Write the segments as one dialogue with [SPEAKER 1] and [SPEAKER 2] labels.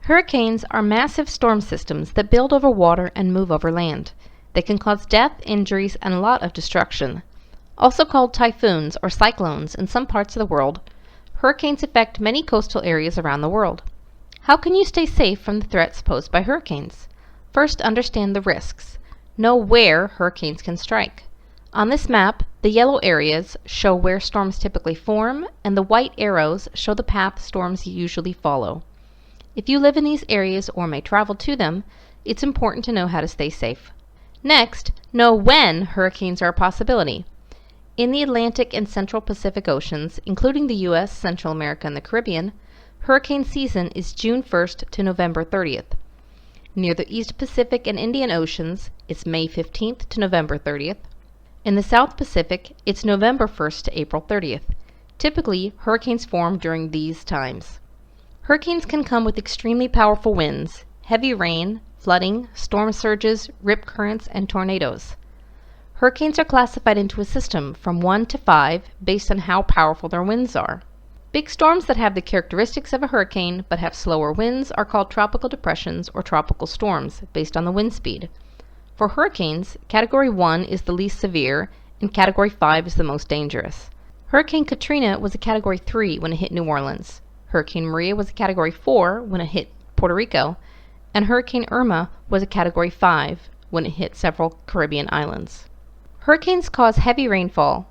[SPEAKER 1] Hurricanes are massive storm systems that build over water and move over land. They can cause death, injuries, and a lot of destruction. Also called typhoons or cyclones in some parts of the world, hurricanes affect many coastal areas around the world. How can you stay safe from the threats posed by hurricanes? First, understand the risks. Know where hurricanes can strike. On this map, the yellow areas show where storms typically form, and the white arrows show the path storms usually follow. If you live in these areas or may travel to them, it's important to know how to stay safe. Next, know when hurricanes are a possibility. In the Atlantic and Central Pacific Oceans, including the U.S., Central America, and the Caribbean, hurricane season is June 1st to November 30th. Near the East Pacific and Indian Oceans, it's May 15th to November 30th. In the South Pacific, it's November 1st to April 30th. Typically, hurricanes form during these times. Hurricanes can come with extremely powerful winds, heavy rain, flooding, storm surges, rip currents, and tornadoes. Hurricanes are classified into a system from 1 to 5 based on how powerful their winds are. Big storms that have the characteristics of a hurricane but have slower winds are called tropical depressions or tropical storms based on the wind speed. For hurricanes, Category 1 is the least severe and Category 5 is the most dangerous. Hurricane Katrina was a Category 3 when it hit New Orleans. Hurricane Maria was a Category 4 when it hit Puerto Rico, and Hurricane Irma was a Category 5 when it hit several Caribbean islands. Hurricanes cause heavy rainfall.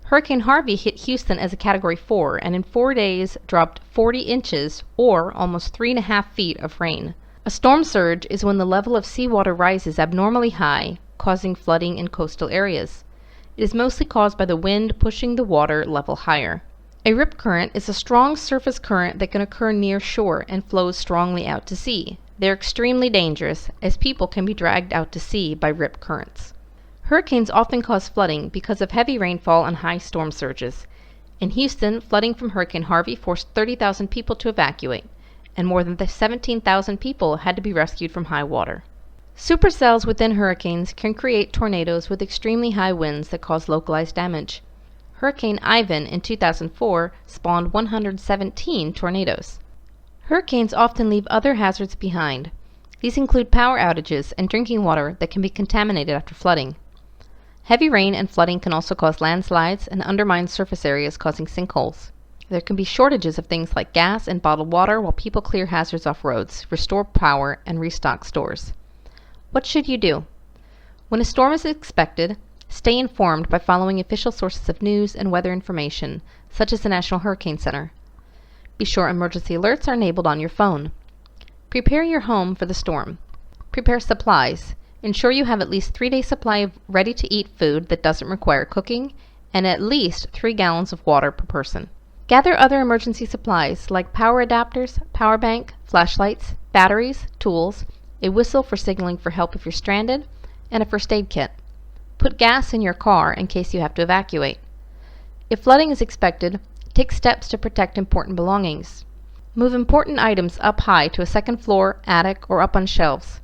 [SPEAKER 1] Hurricane Harvey hit Houston as a Category 4 and in 4 days dropped 40 inches or almost 3.5 feet of rain. A storm surge is when the level of seawater rises abnormally high, causing flooding in coastal areas. It is mostly caused by the wind pushing the water level higher. A rip current is a strong surface current that can occur near shore and flows strongly out to sea. They are extremely dangerous, as people can be dragged out to sea by rip currents. Hurricanes often cause flooding because of heavy rainfall and high storm surges. In Houston, flooding from Hurricane Harvey forced 30,000 people to evacuate, and more than 17,000 people had to be rescued from high water. Supercells within hurricanes can create tornadoes with extremely high winds that cause localized damage. Hurricane Ivan in 2004 spawned 117 tornadoes. Hurricanes often leave other hazards behind. These include power outages and drinking water that can be contaminated after flooding. Heavy rain and flooding can also cause landslides and undermine surface areas, causing sinkholes. There can be shortages of things like gas and bottled water while people clear hazards off roads, restore power, and restock stores. What should you do? When a storm is expected, stay informed by following official sources of news and weather information, such as the National Hurricane Center. Be sure emergency alerts are enabled on your phone. Prepare your home for the storm. Prepare supplies. Ensure you have at least 3 days' supply of ready-to-eat food that doesn't require cooking, and at least 3 gallons of water per person. Gather other emergency supplies like power adapters, power bank, flashlights, batteries, tools, a whistle for signaling for help if you're stranded, and a first aid kit. Put gas in your car in case you have to evacuate. If flooding is expected, take steps to protect important belongings. Move important items up high to a second floor, attic, or up on shelves.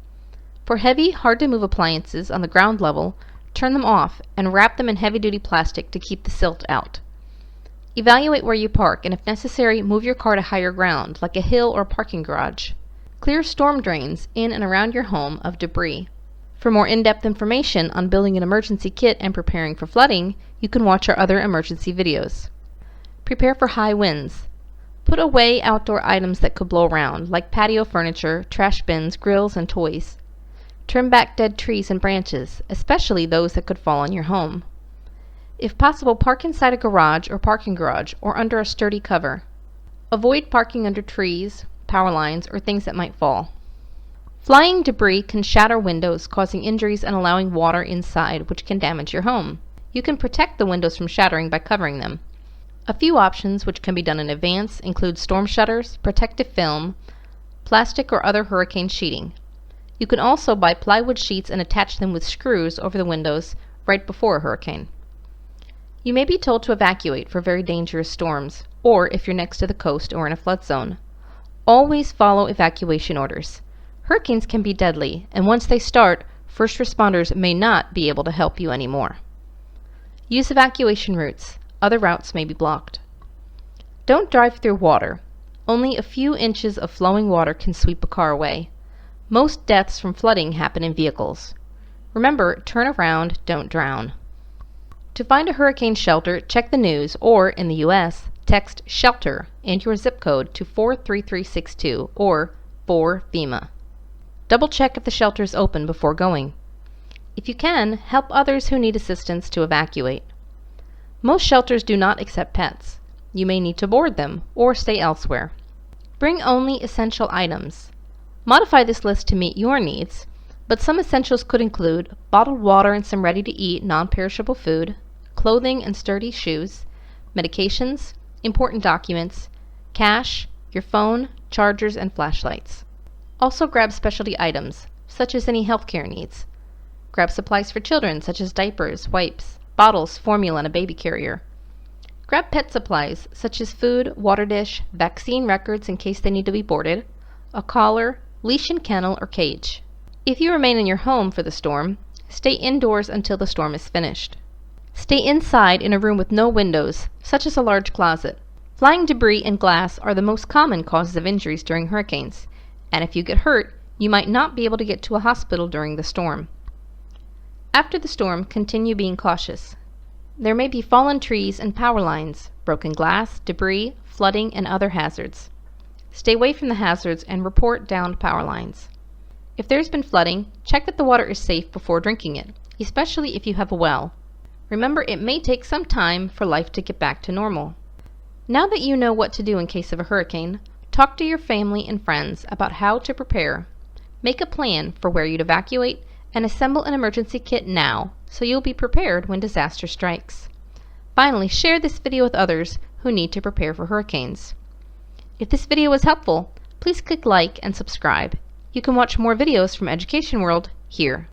[SPEAKER 1] For heavy, hard-to-move appliances on the ground level, turn them off and wrap them in heavy-duty plastic to keep the silt out. Evaluate where you park, and if necessary, move your car to higher ground, like a hill or parking garage. Clear storm drains in and around your home of debris. For more in-depth information on building an emergency kit and preparing for flooding, you can watch our other emergency videos. Prepare for high winds. Put away outdoor items that could blow around, like patio furniture, trash bins, grills, and toys. Trim back dead trees and branches, especially those that could fall on your home. If possible, park inside a garage or parking garage or under a sturdy cover. Avoid parking under trees, power lines, or things that might fall. Flying debris can shatter windows, causing injuries and allowing water inside, which can damage your home. You can protect the windows from shattering by covering them. A few options which can be done in advance include storm shutters, protective film, plastic or other hurricane sheeting. You can also buy plywood sheets and attach them with screws over the windows right before a hurricane. You may be told to evacuate for very dangerous storms, or if you're next to the coast or in a flood zone. Always follow evacuation orders. Hurricanes can be deadly, and once they start, first responders may not be able to help you anymore. Use evacuation routes. Other routes may be blocked. Don't drive through water. Only a few inches of flowing water can sweep a car away. Most deaths from flooding happen in vehicles. Remember, turn around, don't drown. To find a hurricane shelter, check the news or, in the U.S., text SHELTER and your zip code to 43362 or 4 FEMA. Double check if the shelter is open before going. If you can, help others who need assistance to evacuate. Most shelters do not accept pets. You may need to board them or stay elsewhere. Bring only essential items. Modify this list to meet your needs, but some essentials could include bottled water and some ready-to-eat non-perishable food, clothing and sturdy shoes, medications, important documents, cash, your phone, chargers, and flashlights. Also grab specialty items, such as any healthcare needs. Grab supplies for children, such as diapers, wipes, bottles, formula, and a baby carrier. Grab pet supplies, such as food, water dish, vaccine records in case they need to be boarded, a collar, leash and kennel, or cage. If you remain in your home for the storm, stay indoors until the storm is finished. Stay inside in a room with no windows, such as a large closet. Flying debris and glass are the most common causes of injuries during hurricanes, and if you get hurt, you might not be able to get to a hospital during the storm. After the storm, continue being cautious. There may be fallen trees and power lines, broken glass, debris, flooding, and other hazards. Stay away from the hazards and report downed power lines. If there's been flooding, check that the water is safe before drinking it, especially if you have a well. Remember, it may take some time for life to get back to normal. Now that you know what to do in case of a hurricane, talk to your family and friends about how to prepare. Make a plan for where you'd evacuate and assemble an emergency kit now so you'll be prepared when disaster strikes. Finally, share this video with others who need to prepare for hurricanes. If this video was helpful, please click like and subscribe. You can watch more videos from Education World here.